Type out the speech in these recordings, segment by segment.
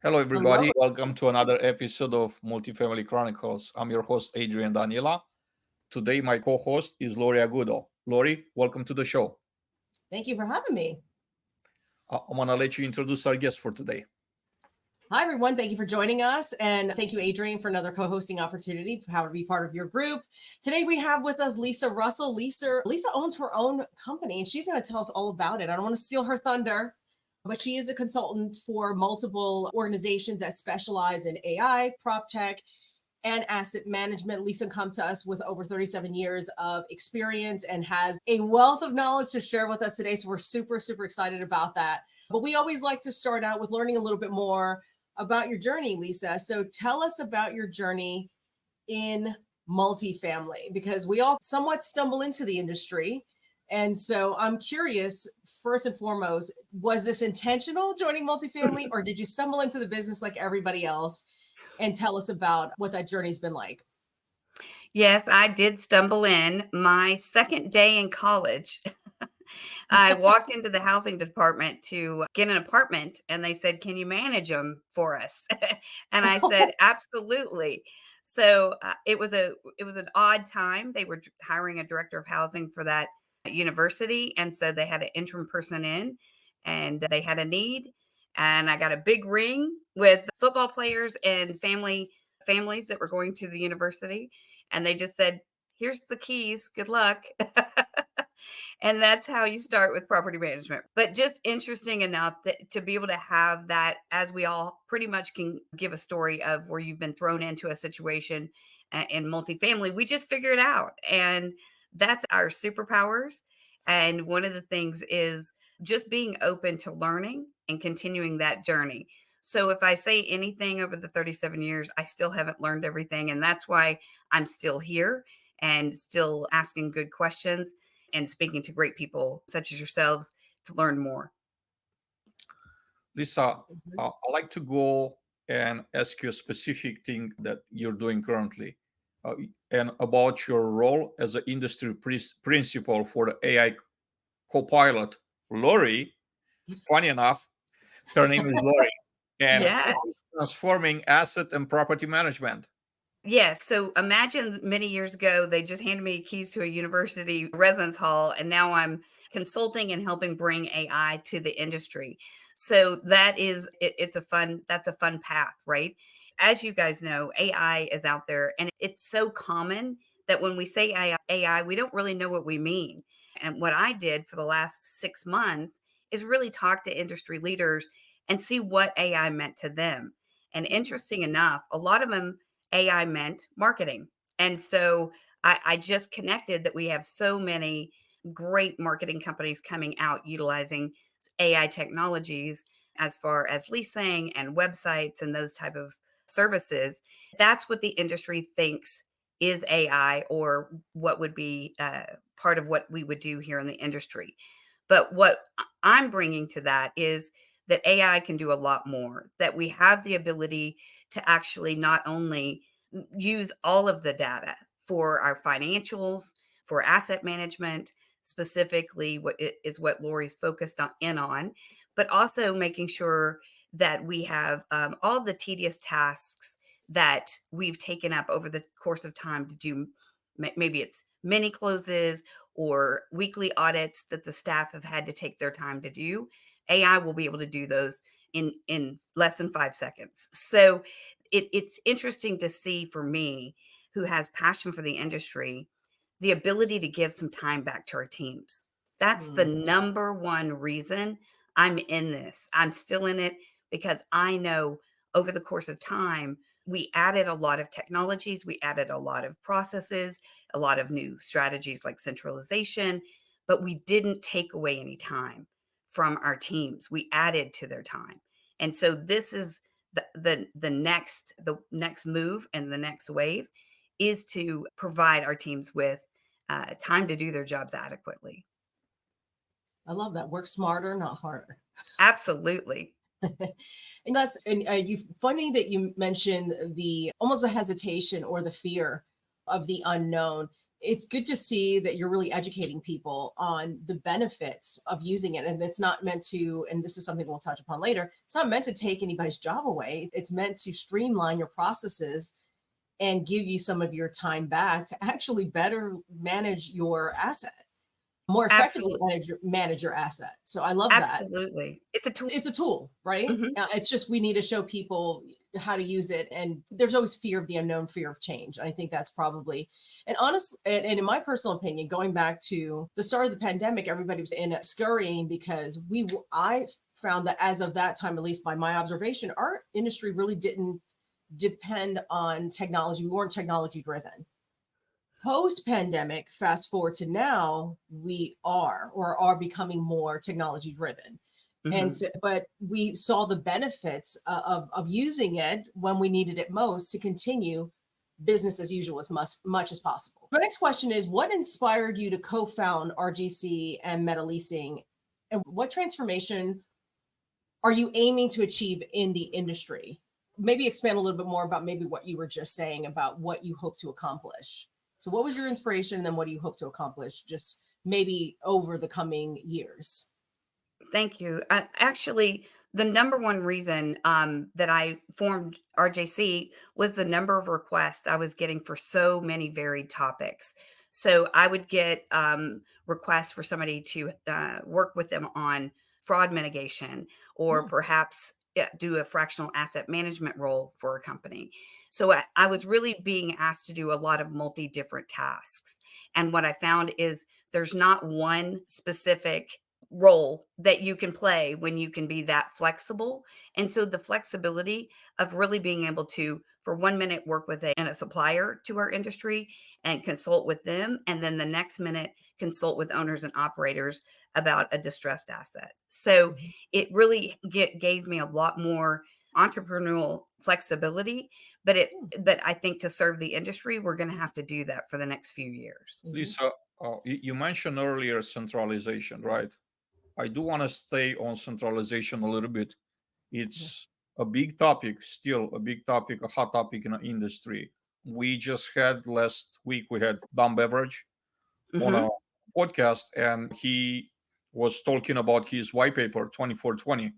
Hello, Hello. everybody. Welcome to another episode of Multifamily Chronicles. I'm your host, Adrian Daniela. Today, my co host is Lori Agudo. Lori, welcome to the show. Thank you for having me. I'm going to let you introduce our guest for today. Hi, everyone. Thank you for joining us. And thank you, Adrian, for another co-hosting opportunity, how to be part of your group. Today, we have with us Lisa Russell. Lisa owns her own company, and she's going to tell us all about it. I don't want to steal her thunder, but she is a consultant for multiple organizations that specialize in AI, prop tech, and asset management. Lisa come to us with over 37 years of experience and has a wealth of knowledge to share with us today. So we're super, super excited about that. But we always like to start out with learning a little bit more about your journey, Lisa. So tell us about your journey in multifamily, because we all somewhat stumble into the industry. And so I'm curious, first and foremost, was this intentional joining multifamily, or did you stumble into the business like everybody else? And tell us about what that journey's been like. Yes, I did stumble in. My second day in college, I walked into the housing department to get an apartment, and they said, "Can you manage them for us?" And I said, "Absolutely." So it was an odd time. They were hiring a director of housing for that university, and so they had an interim person in, and they had a need. And I got a big ring with football players and families that were going to the university, and they just said, "Here's the keys. Good luck." And that's how you start with property management. But just interesting enough that to be able to have that, as we all pretty much can give a story of where you've been thrown into a situation in multifamily, we just figure it out. And that's our superpowers. And one of the things is just being open to learning and continuing that journey. So if I say anything over the 37 years, I still haven't learned everything. And that's why I'm still here and still asking good questions and speaking to great people such as yourselves to learn more. Lisa, I'd like to go and ask you a specific thing that you're doing currently uh, and about your role as an industry principal for the AI co-pilot, Lori. Funny enough, her name is Lori, and Yes. transforming asset and property management. Yes. So imagine many years ago, they just handed me keys to a university residence hall, and now I'm consulting and helping bring AI to the industry. So that's a fun path, right? As you guys know, AI is out there and it's so common that when we say AI, we don't really know what we mean. And what I did for the last 6 months is really talk to industry leaders and see what AI meant to them. And interesting enough, a lot of them AI meant marketing. And so I just connected that we have so many great marketing companies coming out utilizing AI technologies as far as leasing and websites and those type of services. That's what the industry thinks is AI, or what would be part of what we would do here in the industry. But what I'm bringing to that is that AI can do a lot more, that we have the ability to actually not only use all of the data for our financials, for asset management, specifically what Lori's focused on, but also making sure that we have all the tedious tasks that we've taken up over the course of time to do. Maybe it's mini closes or weekly audits that the staff have had to take their time to do. AI will be able to do those in less than 5 seconds. So it's interesting to see, for me, who has passion for the industry, the ability to give some time back to our teams. That's the number one reason I'm in this. I'm still in it because I know over the course of time, we added a lot of technologies, we added a lot of processes, a lot of new strategies like centralization, but we didn't take away any time from our teams. We added to their time. And so this is the next move and the next wave is to provide our teams with time to do their jobs adequately. I love that. Work smarter, not harder. Absolutely. And you funny that you mentioned the almost the hesitation or the fear of the unknown. it's good to see that you're really educating people on the benefits of using it. And it's not meant to, and this is something we'll touch upon later, it's not meant to take anybody's job away. It's meant to streamline your processes and give you some of your time back to actually better manage your asset, more effectively Absolutely. manage your asset. So I love that. Absolutely. It's a tool. It's a tool, right? Mhm. It's just we need to show people how to use it. And there's always fear of the unknown, fear of change. And I think that's probably, and honestly, and in my personal opinion, going back to the start of the pandemic, everybody was in scurrying because I found that as of that time, at least by my observation, our industry really didn't depend on technology. We weren't technology driven. Post pandemic, fast forward to now, we are becoming more technology driven. And Mhm. so, but we saw the benefits of using it when we needed it most to continue business as usual as much as possible. The next question is, what inspired you to co-found RGC and Meta Leasing? And what transformation are you aiming to achieve in the industry? Maybe expand a little bit more about maybe what you were just saying about what you hope to accomplish. So what was your inspiration, and then what do you hope to accomplish just maybe over the coming years? Thank you. Actually, the number one reason that I formed RJC was the number of requests I was getting for so many varied topics. So I would get requests for somebody to work with them on fraud mitigation, or Hmm. perhaps do a fractional asset management role for a company. So I was really being asked to do a lot of multi different tasks. And what I found is there's not one specific role that you can play when you can be that flexible. And so the flexibility of really being able to, for 1 minute, work with a supplier to our industry and consult with them. And then the next minute, consult with owners and operators about a distressed asset. So it really gave me a lot more entrepreneurial flexibility. But I think to serve the industry, we're going to have to do that for the next few years. Mhm. Lisa, you mentioned earlier centralization, right? I do want to stay on centralization a little bit. Yeah. It's a big topic, still a big topic, a hot topic in the industry. We just had last week, we had Dom Beverage on a Hmm. podcast, and he was talking about his white paper 2420,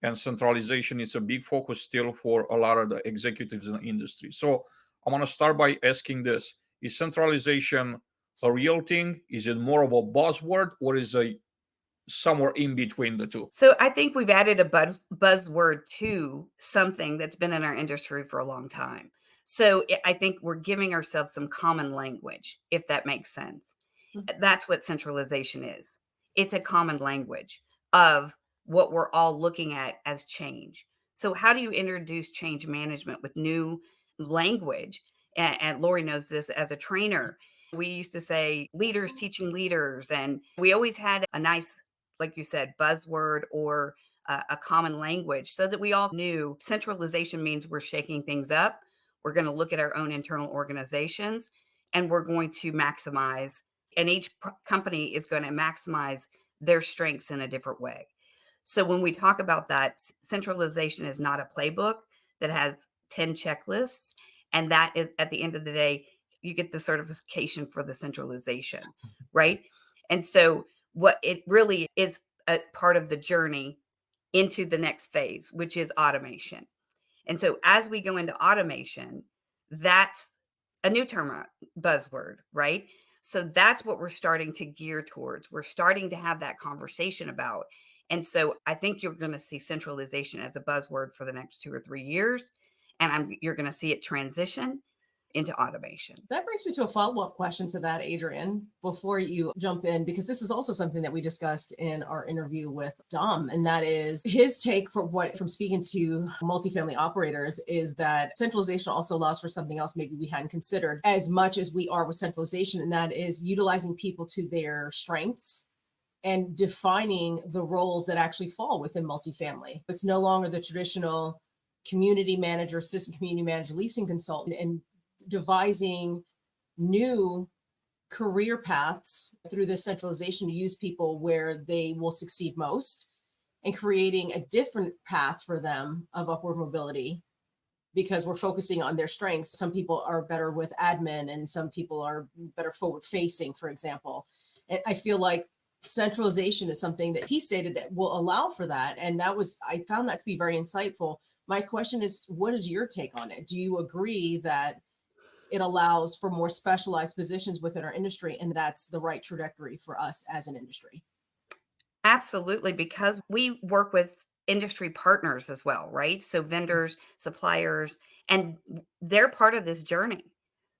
and centralization is a big focus still for a lot of the executives in the industry. So I want to start by asking this: is centralization a real thing? Is it more of a buzzword, or is it somewhere in between the two? So I think we've added a buzzword to something that's been in our industry for a long time. So I think we're giving ourselves some common language, if that makes sense. That's what centralization is. It's a common language of what we're all looking at as change. So how do you introduce change management with new language? And Lori knows this as a trainer. We used to say leaders teaching leaders, and we always had a nice, like you said, buzzword or a common language so that we all knew centralization means we're shaking things up. We're going to look at our own internal organizations, and we're going to maximize, and each company is going to maximize their strengths in a different way. So when we talk about that, centralization is not a playbook that has 10 checklists. And that is, at the end of the day, you get the certification for the centralization, right? And so what it really is, a part of the journey into the next phase, which is automation. And so as we go into automation, that's a new term, buzzword, right? So that's what we're starting to gear towards. We're starting to have that conversation about. And so I think you're going to see centralization as a buzzword for the next 2 or 3 years. And you're going to see it transition into automation. That brings me to a follow-up question to that, Adrian, before you jump in, because this is also something that we discussed in our interview with Dom, and that is his take from speaking to multifamily operators is that centralization also allows for something else maybe we hadn't considered as much as we are with centralization, and that is utilizing people to their strengths and defining the roles that actually fall within multifamily. It's no longer the traditional community manager, assistant community manager, leasing consultant, and devising new career paths through this centralization to use people where they will succeed most and creating a different path for them of upward mobility because we're focusing on their strengths. Some people are better with admin and some people are better forward facing, for example. I feel like centralization is something that he stated that will allow for that. And I found that to be very insightful. My question is, what is your take on it? Do you agree that it allows for more specialized positions within our industry, and that's the right trajectory for us as an industry? Absolutely, because we work with industry partners as well, right? So vendors, suppliers, and they're part of this journey. Mhm.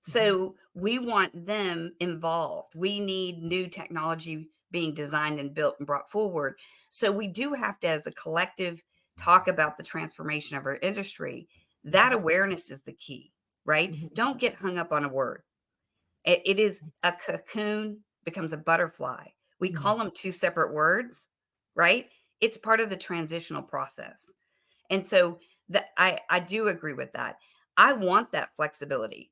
So we want them involved. We need new technology being designed and built and brought forward. So we do have to, as a collective, talk about the transformation of our industry. That Mhm. awareness is the key, right? Mhm. Don't get hung up on a word. It is a cocoon becomes a butterfly. We call Mhm. them two separate words, right? It's part of the transitional process. And so that I do agree with that. I want that flexibility.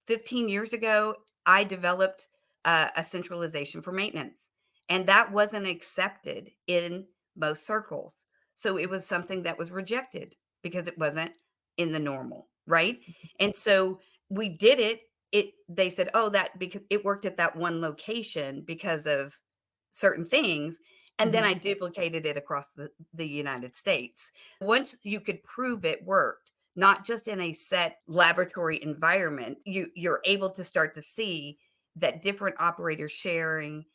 15 years ago, I developed a centralization for maintenance, and that wasn't accepted in most circles. So it was something that was rejected because it wasn't in the normal, right? And so we did it. They said, "Oh, that because it worked at that one location because of certain things." And then Mhm. I duplicated it across the United States. Once you could prove it worked, not just in a set laboratory environment, you're able to start to see that different operators sharing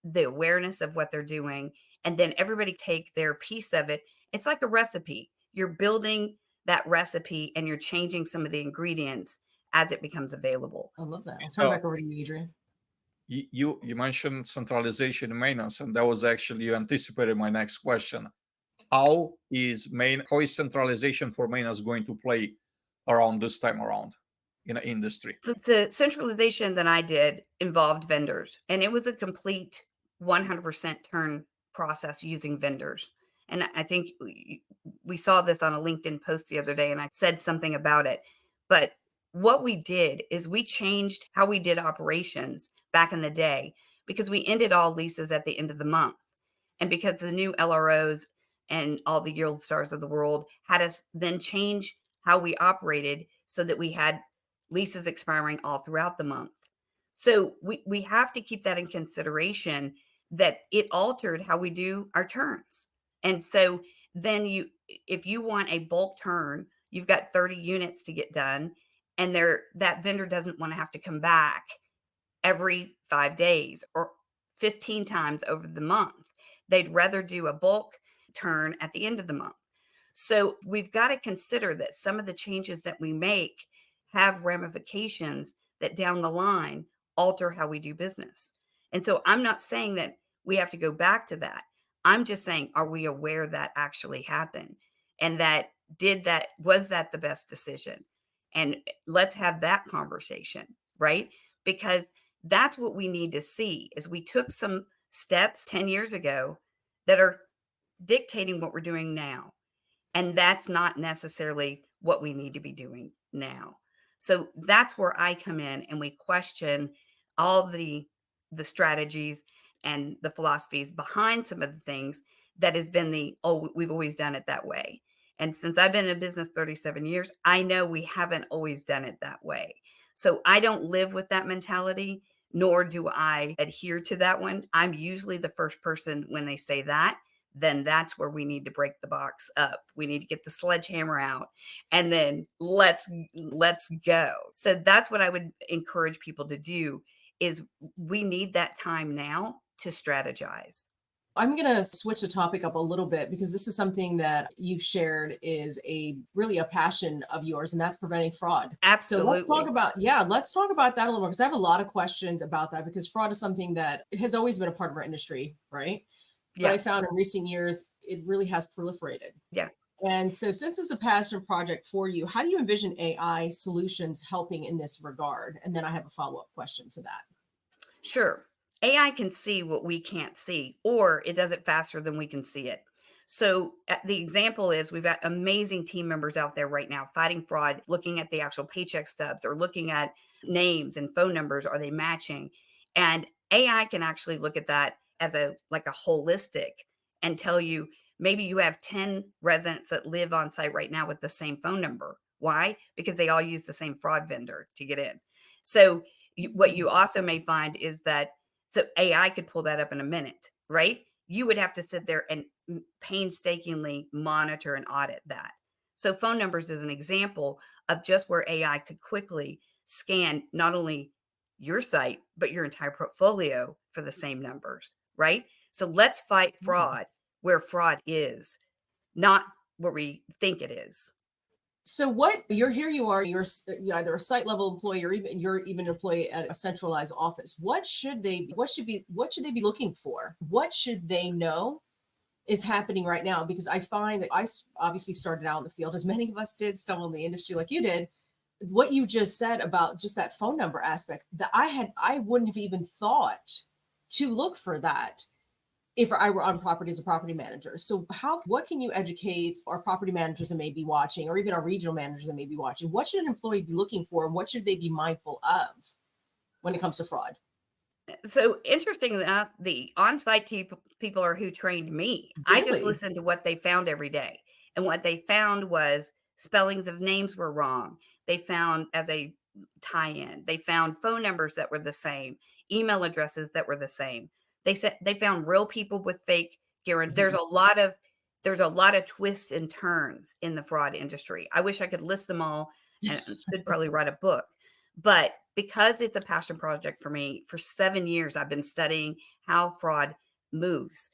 the awareness of what they're doing, and then everybody take their piece of it. It's like a recipe. You're building that recipe and you're changing some of the ingredients as it becomes available. I love that. I'll turn it So back over to you, Adrian. you mentioned centralization in maintenance, and that was actually you anticipated my next question. How is centralization for maintenance going to play around this time around in an industry? So the centralization that I did involved vendors, and it was a complete 100% turn process using vendors. And I think we saw this on a LinkedIn post the other day, and I said something about it. But what we did is we changed how we did operations back in the day because we ended all leases at the end of the month. And because the new LROs and all the Yield Stars of the world had us then change how we operated so that we had leases expiring all throughout the month. So we have to keep that in consideration that it altered how we do our turns. And so then if you want a bulk turn, you've got 30 units to get done and that vendor doesn't want to have to come back every 5 days or 15 times over the month. They'd rather do a bulk turn at the end of the month. So we've got to consider that some of the changes that we make have ramifications that down the line alter how we do business. And so I'm not saying that we have to go back to that. I'm just saying, are we aware that actually happened? And was that the best decision? And let's have that conversation, right? Because that's what we need to see is we took some steps 10 years ago that are dictating what we're doing now. And that's not necessarily what we need to be doing now. So that's where I come in and we question all the strategies and the philosophies behind some of the things that has been we've always done it that way. And since I've been in business 37 years, I know we haven't always done it that way. So I don't live with that mentality, nor do I adhere to that one. I'm usually the first person when they say that, then that's where we need to break the box up. We need to get the sledgehammer out and then let's go. So that's what I would encourage people to do is we need that time now to strategize. I'm going to switch the topic up a little bit because this is something that you've shared is really a passion of yours, and that's preventing fraud. So Absolutely. let's talk about that a little more because I have a lot of questions about that because fraud is something that has always been a part of our industry, right? But I Yeah. found in recent years, it really has proliferated. Yeah. And so since it's a passion project for you, how do you envision AI solutions helping in this regard? And then I have a follow-up question to that. Sure. AI can see what we can't see, or it does it faster than we can see it. So, the example is we've got amazing team members out there right now fighting fraud, looking at the actual paycheck stubs or looking at names and phone numbers. Are they matching? And AI can actually look at that as like a holistic and tell you maybe you have 10 residents that live on site right now with the same phone number. Why? Because they all use the same fraud vendor to get in. So what you also may find is that, so AI could pull that up in a minute, right? You would have to sit there and painstakingly monitor and audit that. So phone numbers is an example of just where AI could quickly scan not only your site, but your entire portfolio for the same numbers, right? So let's fight fraud where fraud is, not where we think it is. So what you're here, you're either a site level employee or you're even an employee at a centralized office. What should they be looking for? What should they know is happening right now? Because I find that I obviously started out in the field, as many of us did, stumble in the industry like you did. What you just said about just that phone number aspect, that I wouldn't have even thought to look for that if I were on property as a property manager. So what can you educate our property managers that may be watching, or even our regional managers that may be watching? What should an employee be looking for, and what should they be mindful of when it comes to fraud? So interesting enough, the on-site people are who trained me. I just Really? listened to what they found every day. And what they found was spellings of names were wrong. They found as a tie-in, they found phone numbers that were the same, email addresses that were the same. They said they found real people with fake guarantees. There's a lot of twists and turns in the fraud industry. I wish I could list them all, and should probably write a book. But because it's a passion project for me, for 7 years, I've been studying how fraud moves.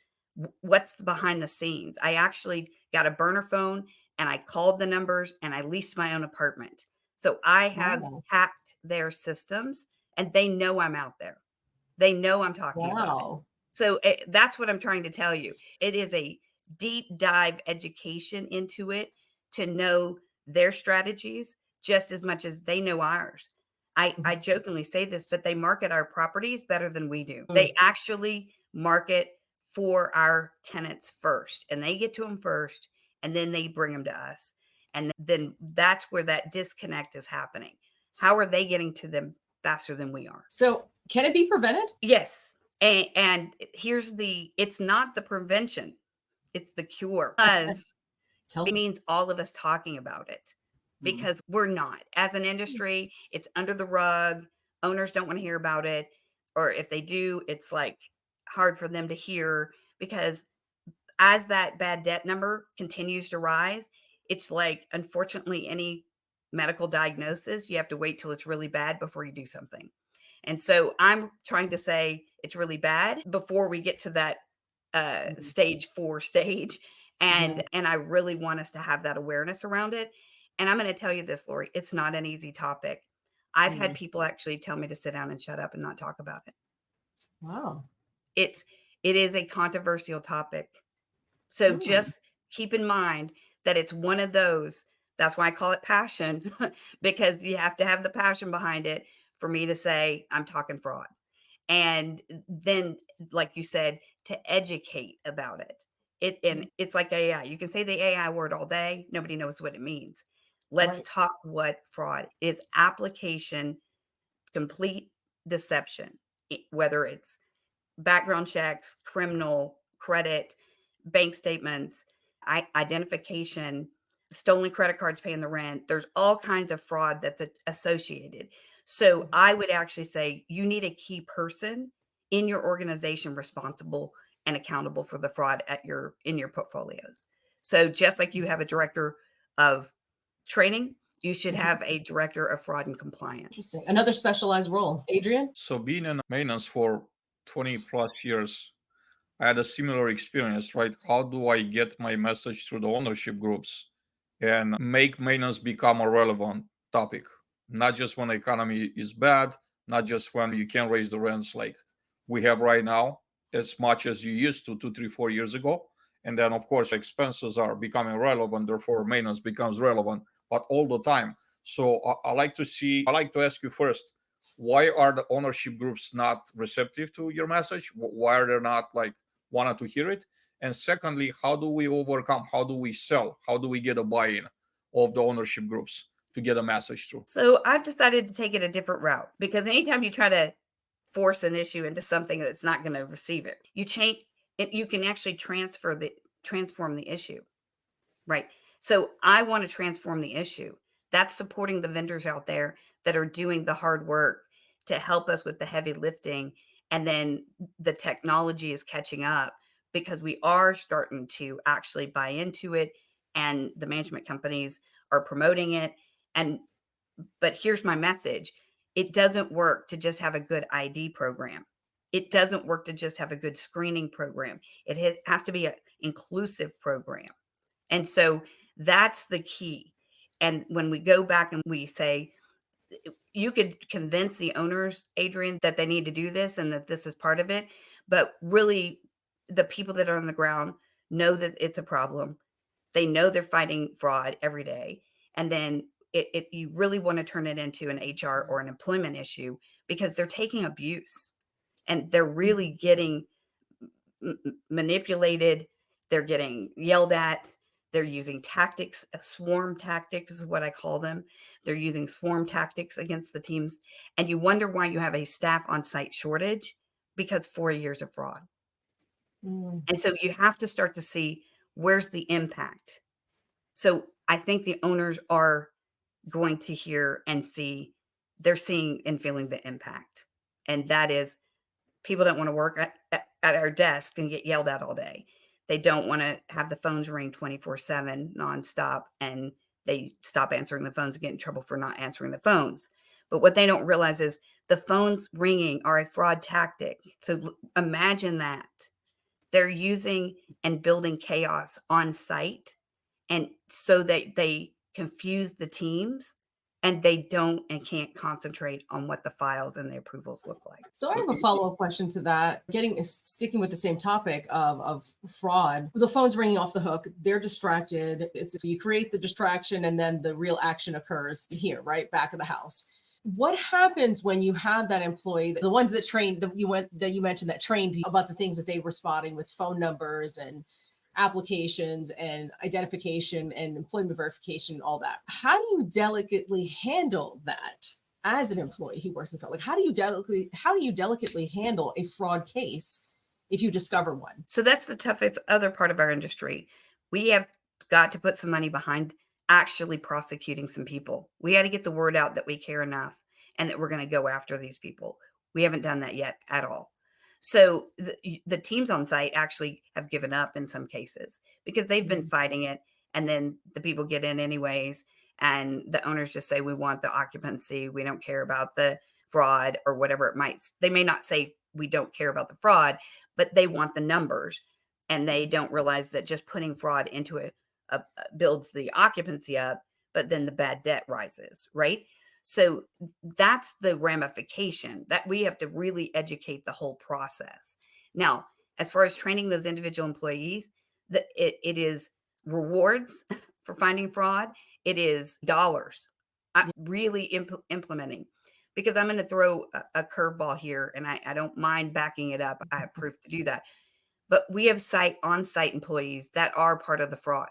What's behind the scenes? I actually got a burner phone and I called the numbers and I leased my own apartment. So I have Wow. hacked their systems and they know I'm out there. They know I'm talking about it. Wow. So that's what I'm trying to tell you. It is a deep dive education into it to know their strategies just as much as they know ours. I jokingly say this, but they market our properties better than we do. They actually market for our tenants first, and they get to them first, and then they bring them to us. And then that's where that disconnect is happening. How are they getting to them faster than we are? So can it be prevented? Yes. And it's not the prevention, it's the cure. Because Tell it me. means all of us talking about it, because we're not. As an industry, it's under the rug. Owners don't want to hear about it. Or if they do, it's like hard for them to hear, because as that bad debt number continues to rise, it's like, unfortunately, any medical diagnosis, you have to wait till it's really bad before you do something. And so I'm trying to say it's really bad before we get to that stage 4 stage. Yeah. And I really want us to have that awareness around it. And I'm going to tell you this, Lori, it's not an easy topic. I've had people actually tell me to sit down and shut up and not talk about it. Wow. It is a controversial topic. So just keep in mind that it's one of those. That's why I call it passion, because you have to have the passion behind it for me to say I'm talking fraud. And then, like you said, to educate about it. And it's like AI. You can say the AI word all day. Nobody knows what it means. Let's Right. talk what fraud is. Application, complete deception, whether it's background checks, criminal, credit, bank statements, identification, stolen credit cards paying the rent. There's all kinds of fraud that's associated. So I would actually say you need a key person in your organization responsible and accountable for the fraud in your portfolios. So just like you have a director of training, you should have a director of fraud and compliance. Interesting. Another specialized role. Adrian? So being in maintenance for 20 plus years, I had a similar experience, right? How do I get my message through the ownership groups and make maintenance become a relevant topic? Not just when the economy is bad, not just when you can't raise the rents like we have right now, as much as you used to 2, 3, 4 years ago. And then, of course, expenses are becoming relevant, therefore, maintenance becomes relevant, but all the time. So I like to ask you first, why are the ownership groups not receptive to your message? Why are they not like wanted to hear it? And secondly, how do we sell, how do we get a buy-in of the ownership groups to get a message through? So I've decided to take it a different route, because anytime you try to force an issue into something that's not going to receive it, you change it, you can actually transform the issue. Right. So I want to transform the issue. That's supporting the vendors out there that are doing the hard work to help us with the heavy lifting. And then the technology is catching up because we are starting to actually buy into it, and the management companies are promoting it. And but here's my message. It doesn't work to just have a good ID program. It doesn't work to just have a good screening program. It has to be an inclusive program. And so that's the key. And when we go back and we say, you could convince the owners, Adrian, that they need to do this and that this is part of it. But really, the people that are on the ground know that it's a problem. They know they're fighting fraud every day. And then you really want to turn it into an HR or an employment issue because they're taking abuse and they're really getting manipulated. They're getting yelled at. They're using tactics, swarm tactics is what I call them. They're using swarm tactics against the teams. And you wonder why you have a staff on site shortage because 4 years of fraud. And so you have to start to see where's the impact. So I think the owners are going to hear and see, they're seeing and feeling the impact. And that is people don't want to work at our desk and get yelled at all day. They don't want to have the phones ring 24/7 nonstop, and they stop answering the phones and get in trouble for not answering the phones. But what they don't realize is the phones ringing are a fraud tactic. So imagine that. They're using and building chaos on site, and so that they confuse the teams and they don't and can't concentrate on what the files and the approvals look like. So I have a follow-up question to that. Sticking with the same topic of fraud, the phone's ringing off the hook. They're distracted. You create the distraction, and then the real action occurs here, right back of the house. What happens when you have that employee, the ones that trained that you mentioned that trained you about the things that they were spotting with phone numbers and applications and identification and employment verification, all that? How do you delicately handle that as an employee who works in fraud? Like, how do you delicately handle a fraud case if you discover one? So that's the toughest other part of our industry. We have got to put some money behind actually prosecuting some people. We got to get the word out that we care enough and that we're going to go after these people. We haven't done that yet at all. So the teams on site actually have given up in some cases because they've been fighting it. And then the people get in anyways. And the owners just say, we want the occupancy. We don't care about the fraud or whatever it might. They may not say we don't care about the fraud, but they want the numbers. And they don't realize that just putting fraud into it builds the occupancy up, but then the bad debt rises, right? So that's the ramification that we have to really educate the whole process. Now, as far as training those individual employees, it is rewards for finding fraud. It is dollars. I'm really implementing, because I'm going to throw a curveball here, and I don't mind backing it up. I have proof to do that. But we have on-site employees that are part of the fraud.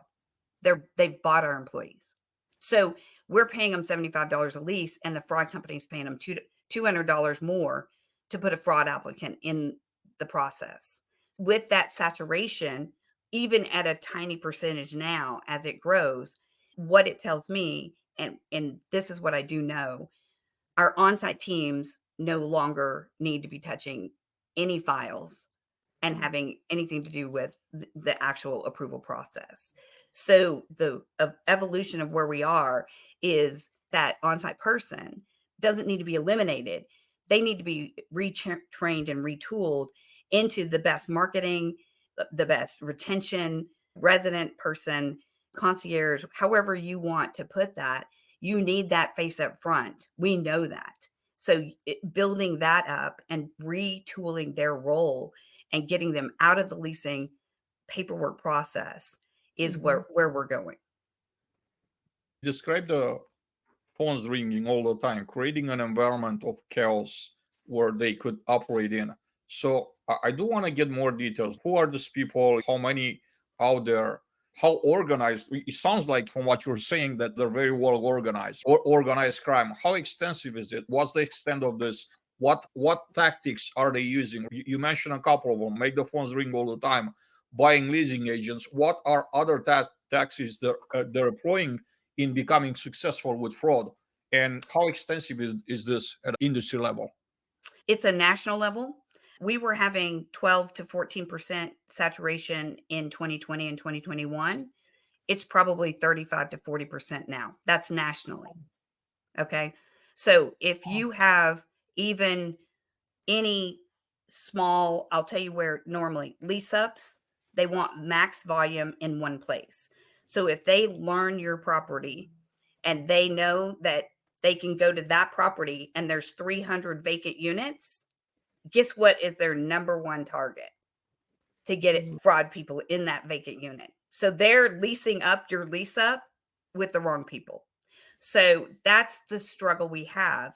They've bought our employees. So we're paying them $75 a lease, and the fraud company is paying them $200 more to put a fraud applicant in the process. With that saturation, even at a tiny percentage now, as it grows, what it tells me, and this is what I do know, our on-site teams no longer need to be touching any files and having anything to do with the actual approval process. So the evolution of where we are is that on-site person doesn't need to be eliminated. They need to be retrained and retooled into the best marketing, the best retention, resident person, concierge, however you want to put that. You need that face up front. We know that. So building that up and retooling their role and getting them out of the leasing paperwork process is where we're going. Describe the phones ringing all the time, creating an environment of chaos where they could operate in. So I do want to get more details. Who are these people? How many out there? How organized? It sounds like from what you're saying that they're very well organized or organized crime. How extensive is it? What's the extent of this? What tactics are they using? You mentioned a couple of them. Make the phones ring all the time. Buying leasing agents. What are other tactics they're employing in becoming successful with fraud? And how extensive is this at industry level? It's a national level. We were having 12 to 14% saturation in 2020 and 2021. It's probably 35 to 40% now. That's nationally. Okay. So if you have even any small, I'll tell you where normally lease ups, they want max volume in one place. So if they learn your property and they know that they can go to that property and there's 300 vacant units, guess what is their number one target? To get it fraud people in that vacant unit. So they're leasing up your lease up with the wrong people. So that's the struggle we have.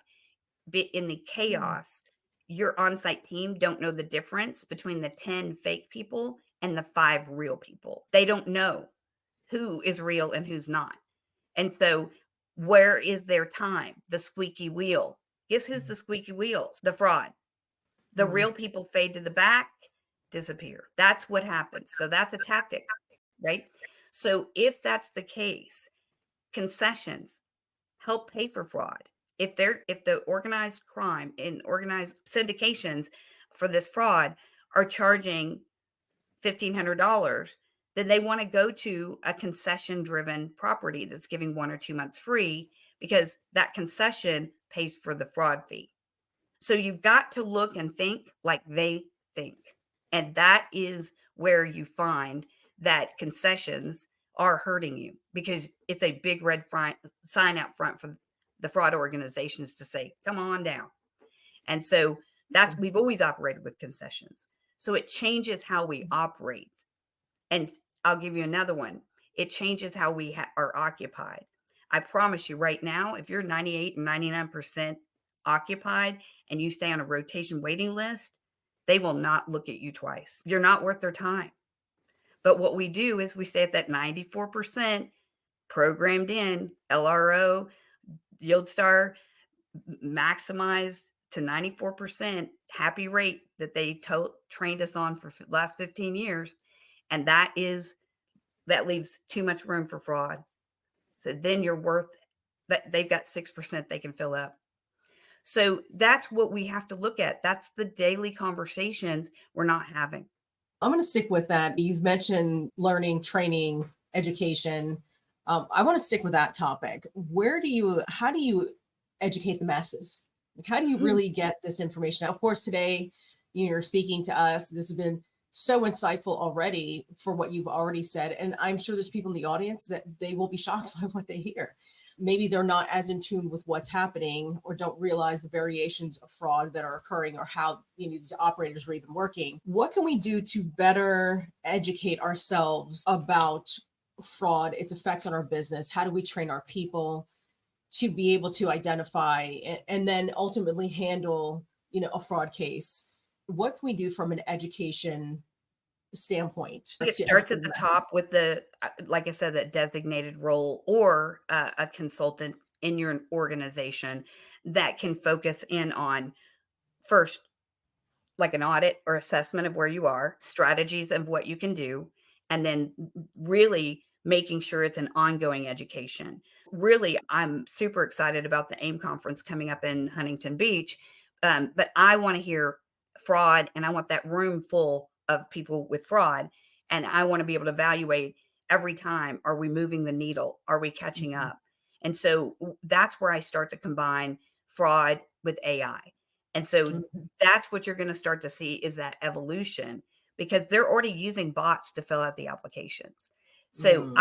In the chaos, your on-site team don't know the difference between the 10 fake people and the 5 real people. They don't know who is real and who's not. And so where is their time? The squeaky wheel. Guess who's the squeaky wheels? The fraud. The real people fade to the back, disappear. That's what happens. So that's a tactic, right? So if that's the case, concessions help pay for fraud. If the organized crime and organized syndications for this fraud are charging $1,500, then they want to go to a concession driven property that's giving 1 or 2 months free because that concession pays for the fraud fee. So you've got to look and think like they think. And that is where you find that concessions are hurting you because it's a big red sign out front for the fraud organizations to say, come on down. And so we've always operated with concessions. So it changes how we operate. And I'll give you another one. It changes how we are occupied. I promise you right now, if you're 98 and 99% occupied and you stay on a rotation waiting list, they will not look at you twice. You're not worth their time. But what we do is we stay at that 94% programmed in LRO, Yield Star, maximize to 94% happy rate that they trained us on for the last 15 years. And that leaves too much room for fraud. So then you're worth that. They've got 6% they can fill up. So that's what we have to look at. That's the daily conversations we're not having. I'm going to stick with that. You've mentioned learning, training, education. I want to stick with that topic. How do you educate the masses? Like, how do you really get this information out? Of course, today you're speaking to us. This has been so insightful already for what you've already said. And I'm sure there's people in the audience that they will be shocked by what they hear. Maybe they're not as in tune with what's happening or don't realize the variations of fraud that are occurring or how these operators are even working. What can we do to better educate ourselves about fraud, its effects on our business? How do we train our people to be able to identify and then ultimately handle, a fraud case? What can we do from an education standpoint? It starts at the top with like I said, that designated role or a consultant in your organization that can focus in on first, like an audit or assessment of where you are, strategies of what you can do, and then really making sure it's an ongoing education. Really, I'm super excited about the AIM conference coming up in Huntington Beach, but I want to hear fraud and I want that room full of people with fraud. And I want to be able to evaluate every time, are we moving the needle? Are we catching up? And so that's where I start to combine fraud with AI. And so that's what you're going to start to see is that evolution because they're already using bots to fill out the applications. So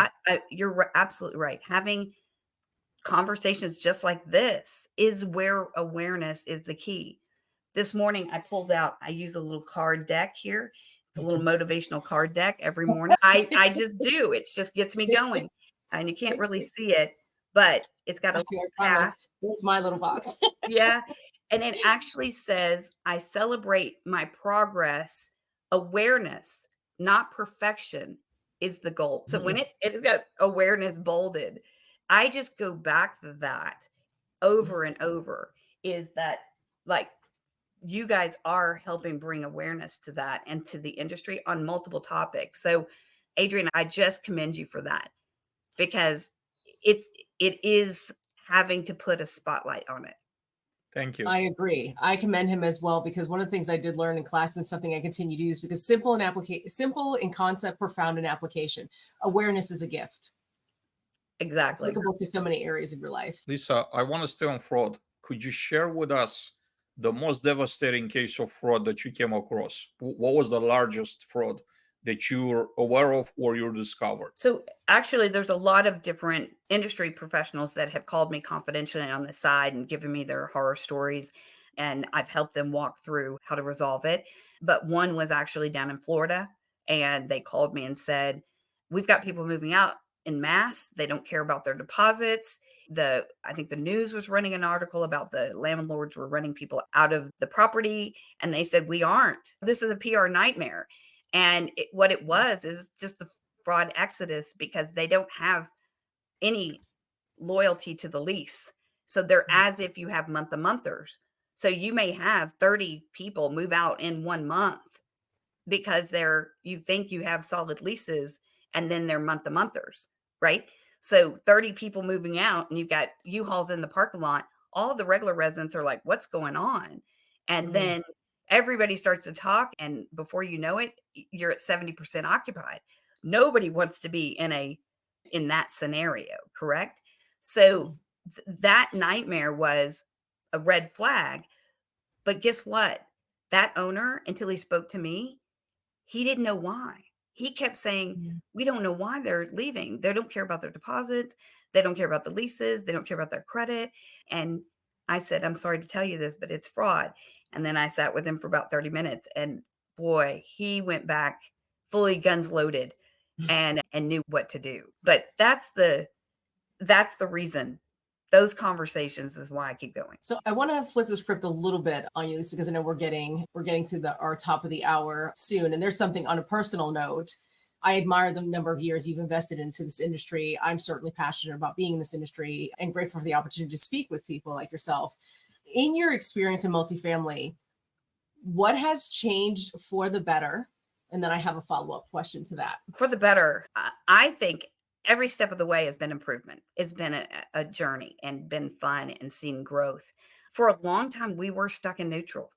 you're absolutely right. Having conversations just like this is where awareness is the key. This morning I use a little card deck here. It's a little motivational card deck every morning. I just do. It just gets me going. And you can't really see it, but it's got a little path. Here's my little box. Yeah. And it actually says, I celebrate my progress. Awareness, not perfection, is the goal. So when it got awareness bolded, I just go back to that over and over, is that like you guys are helping bring awareness to that and to the industry on multiple topics. So Adrian, I just commend you for that because it is having to put a spotlight on it. Thank you. I agree. I commend him as well, because one of the things I did learn in class and something I continue to use, because simple in concept, profound in application. Awareness is a gift. Exactly. Applicable to so many areas of your life. Lisa, I want to stay on fraud. Could you share with us the most devastating case of fraud that you came across? What was the largest fraud that you were aware of or you discovered? So actually, there's a lot of different industry professionals that have called me confidentially on the side and given me their horror stories. And I've helped them walk through how to resolve it. But one was actually down in Florida. And they called me and said, we've got people moving out in mass. They don't care about their deposits. I think the news was running an article about the landlords were running people out of the property. And they said, we aren't. This is a PR nightmare. And what it was is just the fraud exodus, because they don't have any loyalty to the lease. So they're as if you have month-to-monthers. So you may have 30 people move out in 1 month because you think you have solid leases, and then they're month-to-monthers, right? So 30 people moving out and you've got U-Hauls in the parking lot. All the regular residents are like, what's going on? And then everybody starts to talk, and before you know it, you're at 70% occupied. Nobody wants to be in that scenario, correct? So that nightmare was a red flag. But guess what? That owner, until he spoke to me, he didn't know why. He kept saying, we don't know why they're leaving. They don't care about their deposits. They don't care about the leases. They don't care about their credit. And I said, I'm sorry to tell you this, but it's fraud. And then I sat with him for about 30 minutes, and boy, he went back fully guns loaded and knew what to do. But that's the reason. Those conversations is why I keep going. So I want to flip the script a little bit on you, Lisa, because I know we're getting to our top of the hour soon. And there's something on a personal note. I admire the number of years you've invested into this industry. I'm certainly passionate about being in this industry and grateful for the opportunity to speak with people like yourself. In your experience in multifamily, what has changed for the better? And then I have a follow-up question to that. For the better, I think every step of the way has been improvement. It's been a journey and been fun and seen growth. For a long time, we were stuck in neutral.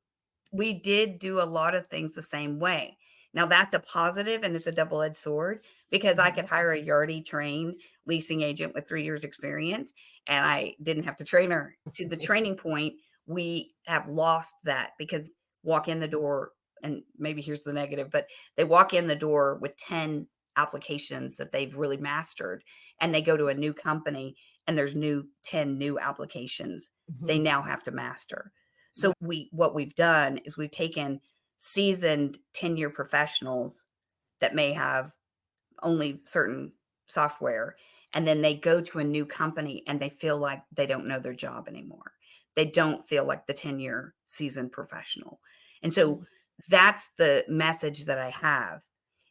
We did do a lot of things the same way. Now that's a positive, and it's a double-edged sword, because I could hire a Yardi trained leasing agent with 3 years experience, and I didn't have to train her. To the training point, we have lost that, because walk in the door, and maybe here's the negative, but they walk in the door with 10 applications that they've really mastered, and they go to a new company and there's 10 new applications they now have to master. So what we've done is we've taken seasoned 10-year professionals that may have only certain software, and then they go to a new company and they feel like they don't know their job anymore. They don't feel like the 10-year seasoned professional. And so that's the message that I have,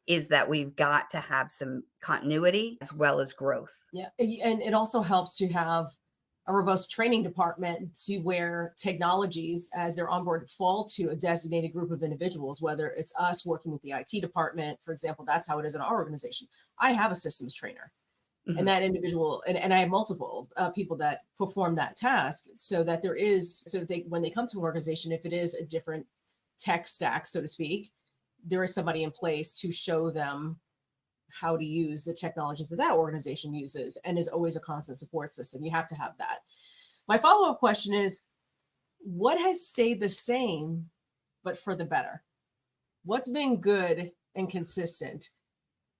is that we've got to have some continuity as well as growth. Yeah. And it also helps to have a robust training department to where technologies, as they're onboarded, fall to a designated group of individuals, whether it's us working with the IT department, for example. That's how it is in our organization. I have a systems trainer. And that individual, and I have multiple people that perform that task, so that when they come to an organization, if it is a different tech stack, so to speak, there is somebody in place to show them how to use the technology that organization uses, and is always a constant support system. You have to have that. My follow-up question is, what has stayed the same, but for the better? What's been good and consistent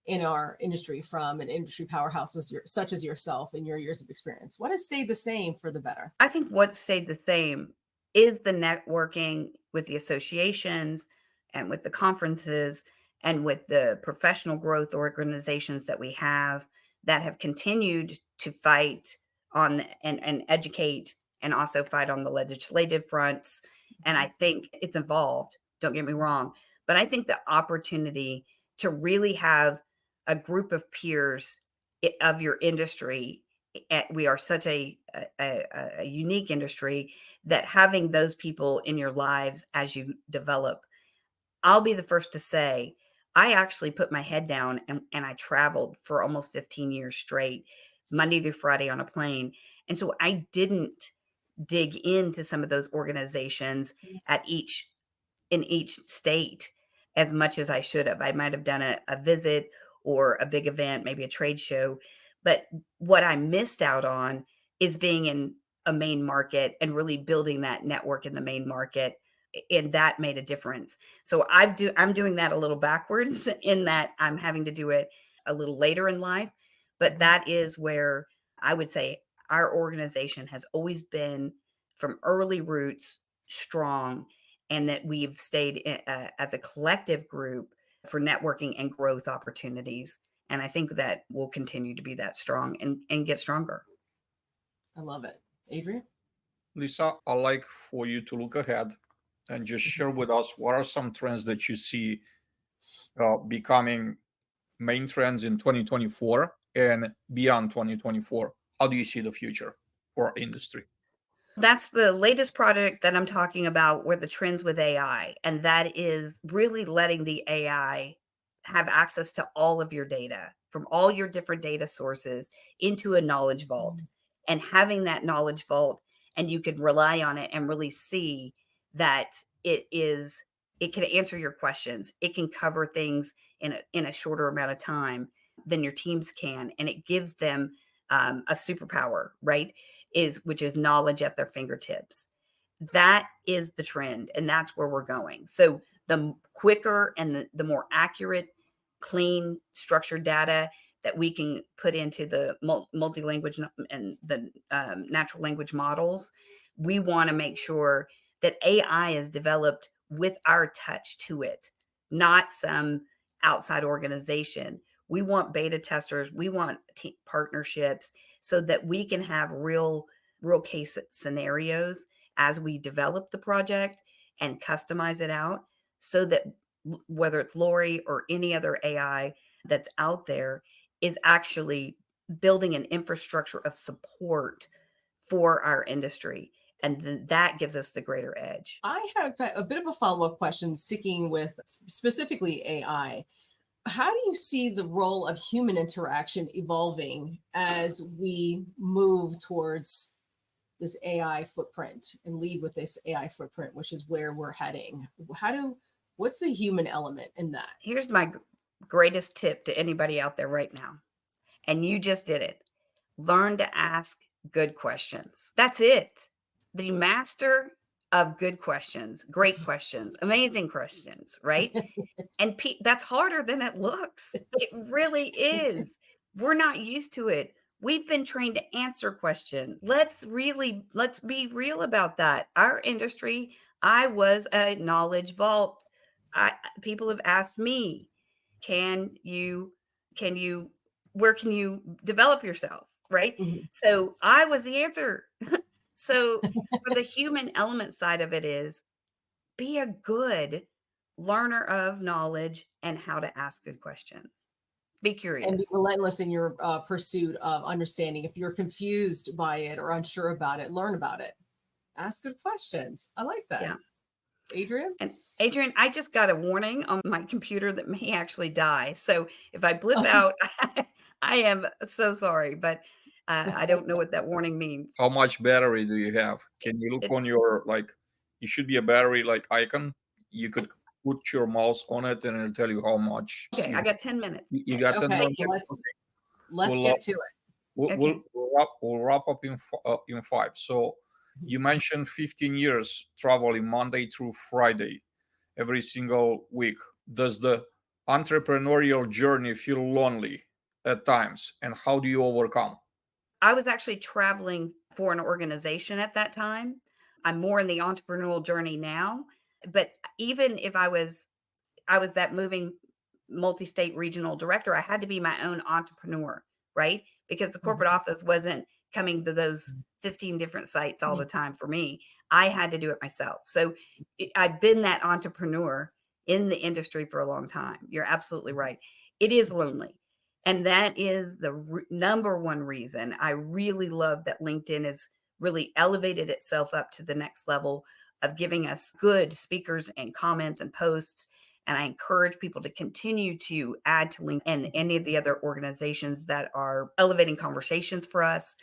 in our industry from an industry powerhouse such as yourself and your years of experience? What has stayed the same for the better? I think what stayed the same is the networking with the associations and with the conferences and with the professional growth organizations that we have that have continued to fight on and educate, and also fight on the legislative fronts. And I think it's evolved, don't get me wrong, but I think the opportunity to really have a group of peers of your industry, we are such a unique industry, that having those people in your lives as you develop. I'll be the first to say, I actually put my head down and I traveled for almost 15 years straight Monday through Friday on a plane. And so I didn't dig into some of those organizations in each state as much as I should have. I might have done a visit or a big event, maybe a trade show. But what I missed out on is being in a main market and really building that network in the main market. And that made a difference. So I'm doing that a little backwards in that I'm having to do it a little later in life. But that is where I would say our organization has always been from early roots strong, and that we've stayed as a collective group for networking and growth opportunities. And I think that will continue to be that strong and get stronger. I love it. Adrian? Lisa, I'd like for you to look ahead and just share with us what are some trends that you see becoming main trends in 2024 and beyond 2024. How do you see the future for our industry? That's the latest product that I'm talking about, where the trends with AI, and that is really letting the AI have access to all of your data from all your different data sources into a knowledge vault, and having that knowledge vault, and you can rely on it and really see that it can answer your questions. It can cover things in a shorter amount of time than your teams can, and it gives them a superpower, right? Which is knowledge at their fingertips. That is the trend, and that's where we're going. So the quicker and the more accurate, clean, structured data that we can put into the multi-language and the natural language models, we want to make sure that AI is developed with our touch to it, not some outside organization. We want beta testers. We want partnerships so that we can have real case scenarios as we develop the project and customize it out, so that whether it's Lori or any other AI that's out there is actually building an infrastructure of support for our industry. And then that gives us the greater edge. I have a bit of a follow-up question sticking with specifically AI. How do you see the role of human interaction evolving as we move towards this AI footprint and lead with this AI footprint, which is where we're heading? What's the human element in that? Here's my greatest tip to anybody out there right now. And you just did it. Learn to ask good questions. That's it. The master of good questions, great questions, amazing questions, right? And that's harder than it looks. It really is. We're not used to it. We've been trained to answer questions. Let's be real about that. Our industry, I was a knowledge vault. People have asked me, where can you develop yourself? Right. Mhm. So I was the answer. So for the human element side of it is be a good learner of knowledge and how to ask good questions. Be And be curious. relentless in your pursuit of understanding. If you're confused by it or unsure about it, learn about it. Ask good questions. I like that. Yeah. Adrian? And Adrian, I just got a warning on my computer that may actually die. So if I blip Oh, out, I am so sorry, but I it's don't know okay. what that warning means. How much battery do you have? Can you look It, on your, like, you should be a battery like icon. You could put your mouse on it and it'll tell you how much okay, you I got 10 minutes. you got 10 Okay, minutes. let's We'll get to it. Okay. we'll wrap up in 5. So you mentioned 15 years traveling Monday through Friday every single week. Does the entrepreneurial journey feel lonely at times, and how do you overcome? I was actually traveling for an organization at that time. I'm more in the entrepreneurial journey now, but even if I was that moving multi-state regional director, I had to be my own entrepreneur, right? Because the corporate office wasn't coming to those 15 different sites all the time for me. I had to do it myself. So I've been that entrepreneur in the industry for a long time. You're absolutely right. It is lonely. And that is the number one reason I really love that LinkedIn has really elevated itself up to the next level of giving us good speakers and comments and posts And I encourage people to continue to add to LinkedIn and any of the other organizations that are elevating conversations for us.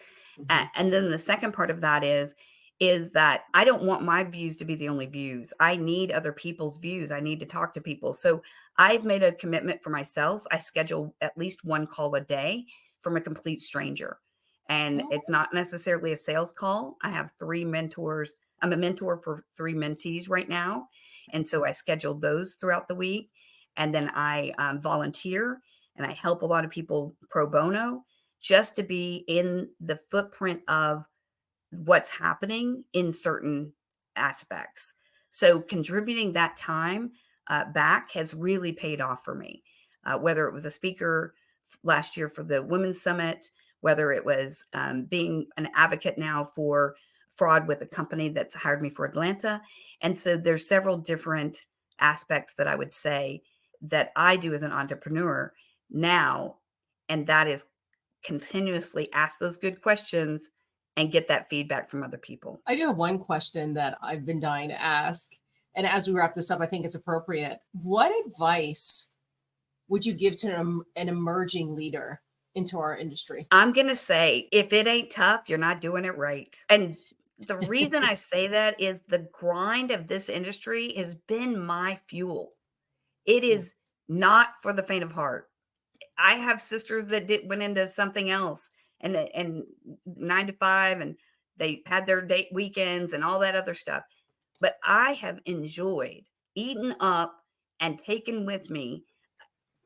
And then the second part of that is that I don't want my views to be the only views. I need other people's views. I need to talk to people. So I've made a commitment for myself. I schedule at least one call a day from a complete stranger. And it's not necessarily a sales call. I have 3 mentors. I'm a mentor for 3 mentees right now. And so I scheduled those throughout the week. And then I volunteer and I help a lot of people pro bono just to be in the footprint of what's happening in certain aspects. So contributing that time back has really paid off for me. Whether it was a speaker last year for the Women's Summit, whether it was being an advocate now for fraud with a company that's hired me for Atlanta. And so there's several different aspects that I would say that I do as an entrepreneur now, and that is continuously ask those good questions and get that feedback from other people. I do have one question that I've been dying to ask. And as we wrap this up, I think it's appropriate. What advice would you give to an emerging leader into our industry? I'm going to say, if it ain't tough, you're not doing it right. And the reason I say that is the grind of this industry has been my fuel. It is not for the faint of heart. I have sisters that went into something else and 9 to 5, and they had their date weekends and all that other stuff. But I have enjoyed eating up and taken with me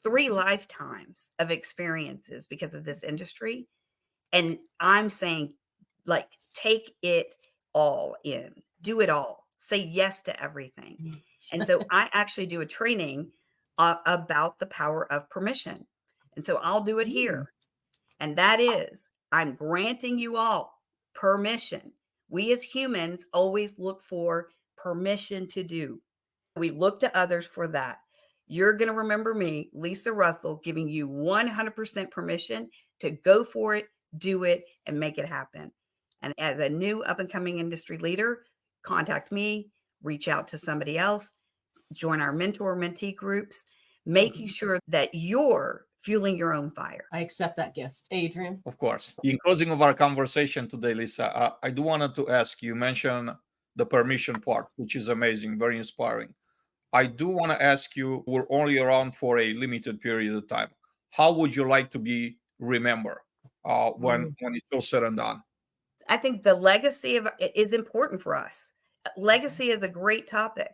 3 lifetimes of experiences because of this industry. And I'm saying, like, take it all in, do it all, say yes to everything. And so I actually do a training about the power of permission. And so I'll do it here. And that is, I'm granting you all permission. We as humans always look for permission to do. We look to others for that. You're going to remember me, Lisa Russell, giving you 100% permission to go for it, do it, and make it happen. And as a new up and coming industry leader, contact me, reach out to somebody else, join our mentor mentee groups, making sure that you're fueling your own fire. I accept that gift. Adrian? Of course. In closing of our conversation today, Lisa, I do wanted to ask you mentioned the permission part, which is amazing, very inspiring. I do want to ask you, we're only around for a limited period of time. How would you like to be remembered when it's all said and done? I think the legacy of is important for us. Legacy is a great topic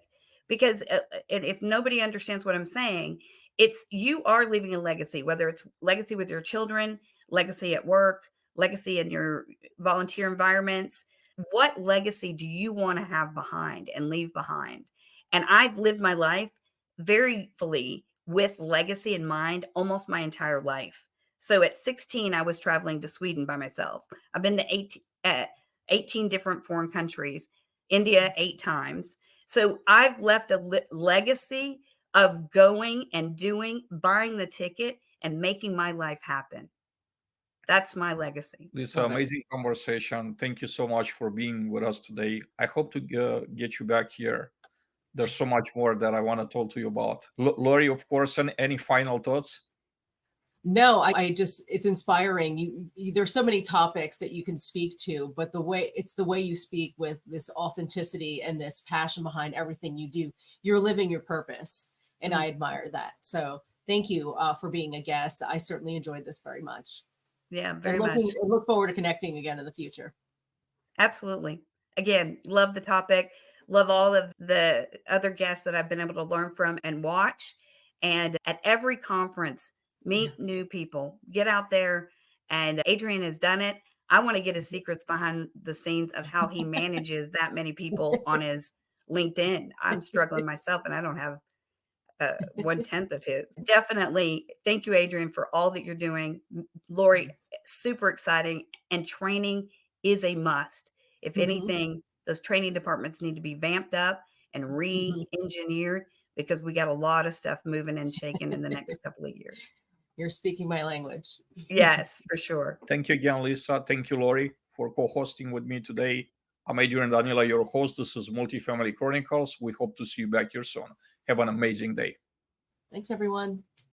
because if nobody understands what I'm saying, it's you are leaving a legacy, whether it's legacy with your children, legacy at work, legacy in your volunteer environments. What legacy do you want to have behind and leave behind? And I've lived my life very fully with legacy in mind almost my entire life. So at 16, I was traveling to Sweden by myself. I've been to 18 different foreign countries, India 8 times. So I've left a legacy of going and doing, buying the ticket and making my life happen. That's my legacy. This Love it. amazing conversation. Thank you so much for being with us today. I hope to get you back here. There's so much more that I want to talk to you about. Lori, of course, any final thoughts? No, I just, it's inspiring. There's so many topics that you can speak to, but the way you speak with this authenticity and this passion behind everything you do, you're living your purpose. And I admire that. So thank you for being a guest. I certainly enjoyed this very much. Yeah, very And much. I look forward to connecting again in the future. Absolutely. Again, love the topic. Love all of the other guests that I've been able to learn from and watch. And at every conference, meet new people, get out there. And Adrian has done it. I want to get his secrets behind the scenes of how he manages that many people on his LinkedIn. I'm struggling myself and I don't have 1/10 of his. Definitely. Thank you, Adrian, for all that you're doing. Lori, super exciting. And training is a must. If anything, those training departments need to be vamped up and re-engineered because we got a lot of stuff moving and shaking in the next couple of years. You're speaking my language. Yes, for sure. Thank you again, Lisa. Thank you, Lori, for co-hosting with me today. I'm Adrian Danila, your host. This is Multifamily Chronicles. We hope to see you back here soon. Have an amazing day. Thanks, everyone.